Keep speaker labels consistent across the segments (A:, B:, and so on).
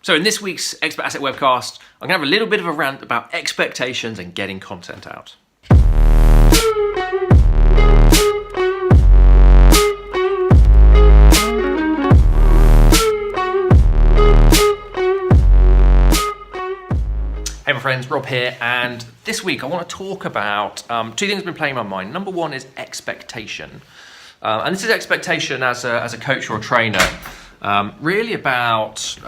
A: So in this week's Expert Asset Webcast, I'm going to have a little bit of a rant about expectations and getting content out. Hey my friends, Rob here, and this week I want to talk about two things that have been playing in my mind. Number one is expectation, and this is expectation as a coach or a trainer. Really about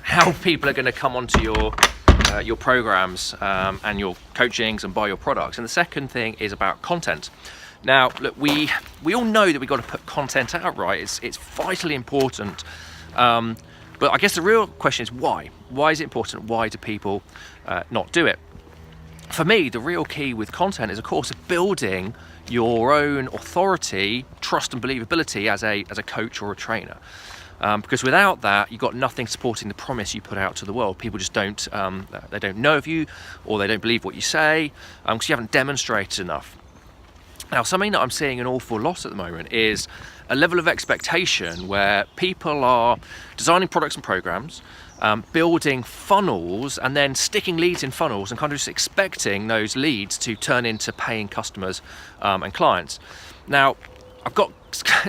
A: how people are going to come onto your programs and your coachings and buy your products. And the second thing is about content. Now, look, we all know that we've got to put content out, right? It's vitally important. But I guess the real question is why? Why is it important? Why do people not do it? For me, the real key with content is, of course, building your own authority, trust, and believability as a coach or a trainer. Because without that, you've got nothing supporting the promise you put out to the world. People just don't know of you, or they don't believe what you say, because you haven't demonstrated enough. Now, something that I'm seeing an awful lot at the moment is a level of expectation where people are designing products and programs, building funnels, and then sticking leads in funnels and kind of just expecting those leads to turn into paying customers and clients. Now,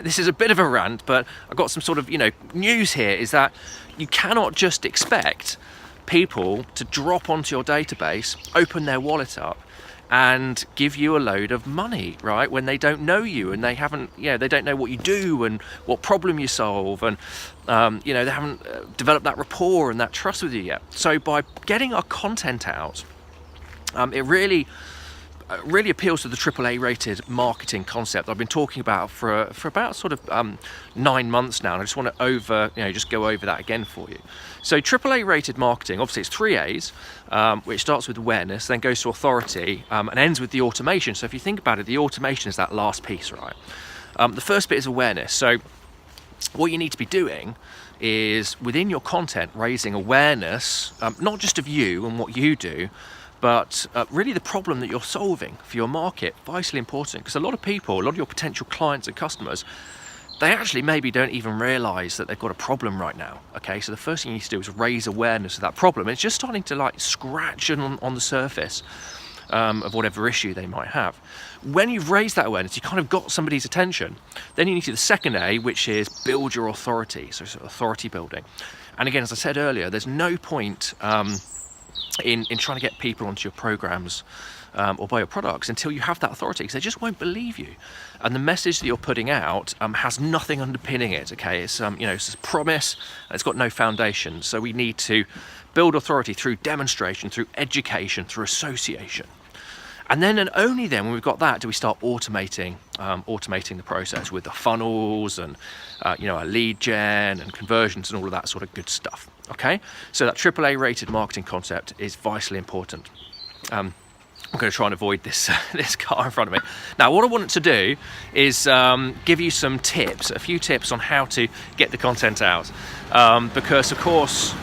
A: this is a bit of a rant, but I've got some sort of news here, is that you cannot just expect people to drop onto your database, open their wallet up, and give you a load of money, right? When they don't know you and they don't know what you do and what problem you solve, and they haven't developed that rapport and that trust with you yet. So by getting our content out, it really appeals to the AAA rated marketing concept I've been talking about for about sort of 9 months now, and I just want to just go over that again for you. So AAA rated marketing, obviously it's 3 A's, which starts with awareness, then goes to authority, and ends with the automation. So if you think about it, the automation is that last piece, right? The first bit is awareness. So what you need to be doing is, within your content, raising awareness, not just of you and what you do, but really the problem that you're solving for your market. Vitally important, because a lot of your potential clients and customers, they actually maybe don't even realize that they've got a problem right now. Okay, so the first thing you need to do is raise awareness of that problem. It's just starting to scratch on the surface of whatever issue they might have. When you've raised that awareness, you kind of got somebody's attention. Then you need to do the second A, which is build your authority. So authority building. And again, as I said earlier, there's no point in trying to get people onto your programs or buy your products until you have that authority, because they just won't believe you. And the message that you're putting out has nothing underpinning it. Okay, it's it's a promise, and it's got no foundation. So we need to build authority through demonstration, through education, through association. And then, and only then, when we've got that, do we start automating the process with the funnels and our lead gen and conversions and all of that sort of good stuff. Okay, so that AAA rated marketing concept is vitally important. I'm going to try and avoid this car in front of me. Now, what I wanted to do is give you some tips, a few tips on how to get the content out, because of course,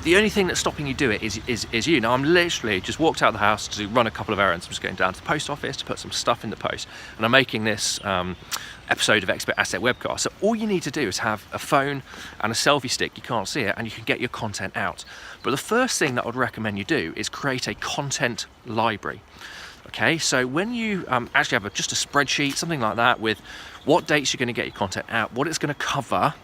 A: the only thing that's stopping you do it is you. Now, I'm literally just walked out of the house to run a couple of errands. I'm just going down to the post office to put some stuff in the post, and I'm making this episode of Expert Asset Webcast. So all you need to do is have a phone and a selfie stick. You can't see it, and you can get your content out. But the first thing that I would recommend you do is create a content library. Okay, so when you actually have just a spreadsheet, something like that, with what dates you're going to get your content out, what it's going to cover,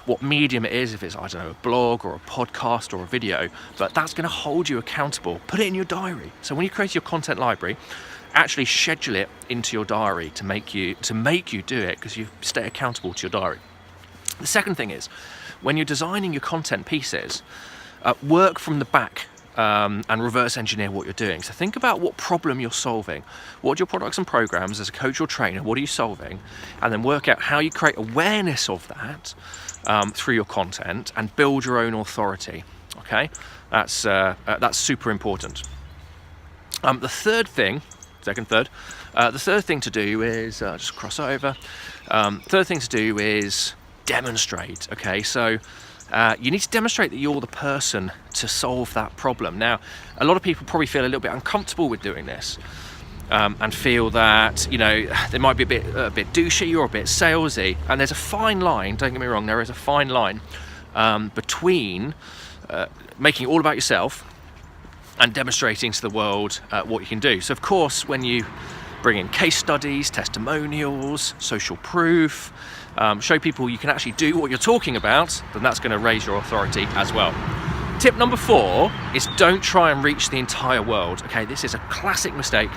A: what medium it is, if it's, a blog or a podcast or a video, but that's going to hold you accountable. Put it in your diary. So when you create your content library, actually schedule it into your diary to make you do it, because you stay accountable to your diary. The second thing is, when you're designing your content pieces, work from the back and reverse engineer what you're doing. So think about what problem you're solving. What are your products and programs as a coach or trainer? What are you solving? And then work out how you create awareness of that through your content and build your own authority. Okay, that's super important. The third thing to do is just cross over. Third thing to do is demonstrate. Okay, so you need to demonstrate that you're the person to solve that problem. Now, a lot of people probably feel a little bit uncomfortable with doing this, and feel that they might be a bit douchey or a bit salesy. And there's a fine line. Don't get me wrong, there is a fine line between making it all about yourself and demonstrating to the world what you can do. So of course, when you bring in case studies, testimonials, social proof, show people you can actually do what you're talking about, then that's going to raise your authority as well. Tip number 4 is don't try and reach the entire world. Okay, this is a classic mistake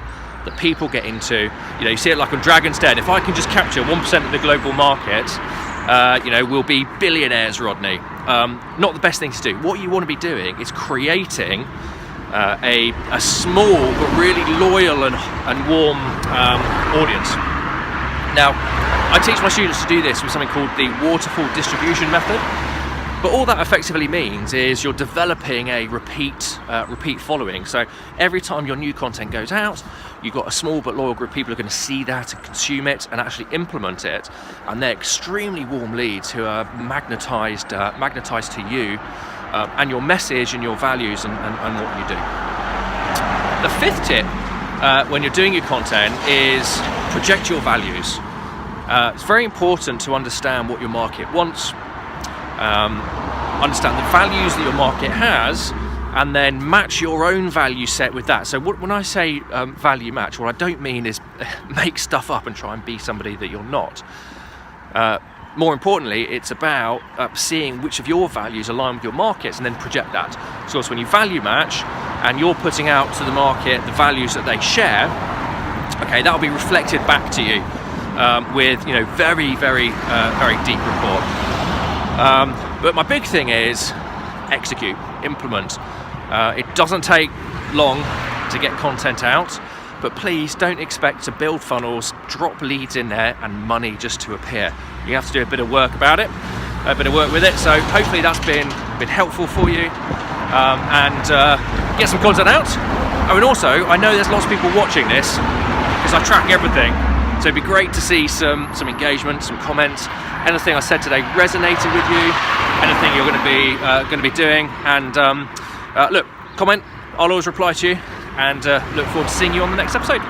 A: that people get into. You see it like on Dragon's Den. If I can just capture 1% of the global market, we'll be billionaires, Rodney. Not the best thing to do. What you want to be doing is creating a small but really loyal and warm audience. Now, I teach my students to do this with something called the waterfall distribution method. But all that effectively means is you're developing a repeat following. So every time your new content goes out, you've got a small but loyal group of people who are going to see that and consume it and actually implement it. And they're extremely warm leads who are magnetized to you and your message and your values and what you do. The 5th tip when you're doing your content is project your values. It's very important to understand what your market wants, understand the values that your market has, and then match your own value set with that. So when I say value match, what I don't mean is make stuff up and try and be somebody that you're not. More importantly, it's about seeing which of your values align with your markets and then project that. So also when you value match and you're putting out to the market the values that they share, okay, that'll be reflected back to you with very, very, very deep rapport. But my big thing is execute, implement. It doesn't take long to get content out, but please don't expect to build funnels, drop leads in there and money just to appear. You have to do a bit of work about it, a bit of work with it. So hopefully that's been helpful for you, and get some content out. Oh, and also I know there's lots of people watching this because I track everything. So it'd be great to see some engagement, some comments. Anything I said today resonated with you? Anything you're going to be doing? And look, comment. I'll always reply to you. And look forward to seeing you on the next episode.